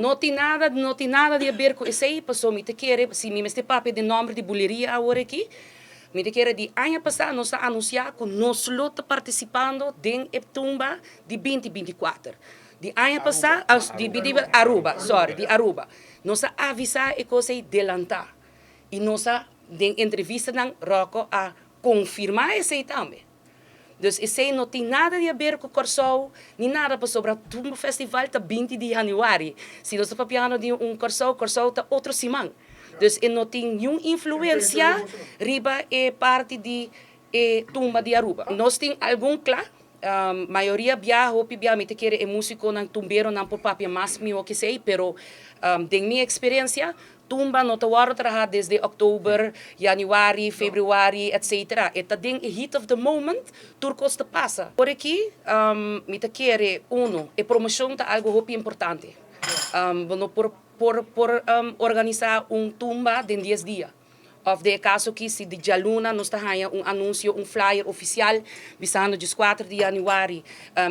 não tem nada de ver com isso aí, passou, me te quer, se me este papel de nome de buleria agora aqui, me te quer de ano passado, nós anunciar que nós estamos participando em tumba de 2024. De ano passado, de Aruba, de Aruba. Nós avisar e coisa adelantar. E nós, em entrevista, Rocco a confirmar isso aí também. Dus isso não tem nada a ver com o Corsol, nem nada para sobre o festival está 20 de janeiro. Se nós estamos falando de Corsol está outro semana. Dus não tem nenhuma influência riba é parte de tumba de Aruba. Nós temos algum claro, maioria viaja, obviamente quer é músico não tumbeiro não por papel mais meu o que sei, pero de minha experiência tumba no tawaro trabalhar desde outubro, januário, fevereiro, etc. Eta ding heat of the moment, turcos te passa. Por aqui, me te quer a promoção tá algo muito importante. Por organizar tumba de 10 dias. Of de caso que se de Jaluna nós temos anúncio, flyer oficial, visando 4 de janeiro,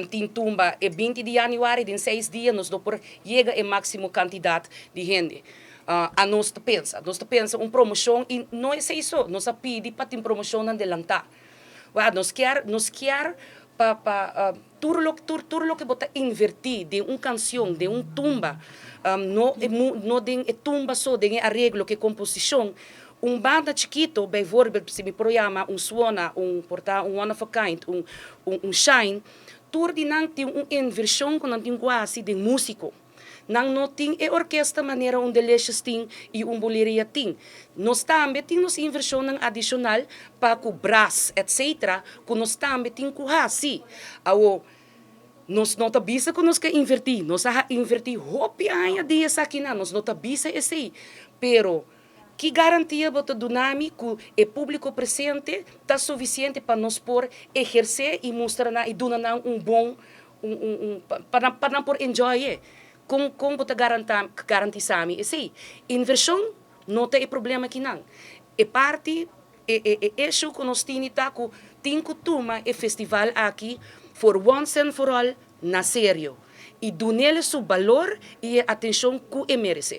tem tumba e 20 de janeiro, em 6 dias nós por chega a máximo quantidade de gente. A nós pensa promoção e não é isso, nós pedi para ter promoção na delantar. Nós quer para tudo que bota invertir de canção, de tumba, não de tumba só, de arreglo que composição. Banda chiquito, bijvoorbeeld, se me programa, suona, one of a kind, shine, tudo de não tem inversão com não tem quase de músico. Não tem a orquestra maneira onde eles têm e boleria tem. Nós também temos inversão adicional para o braço, etc. Que nós também temos que fazer. Nós não sabemos que nós queremos invertir. Nós vamos invertir roupa de essa aqui, nós não sabemos isso aí. Pero, que garantia bota dinâmico e público presente está suficiente para nós por exercer e mostrar e dar bom para por enjoy. Como bota garantir sim, inversão não tem problema aqui não. É parte isso que nós temos que tem turma e festival aqui for once and for all na sério e dar nele seu valor e a atenção que merece.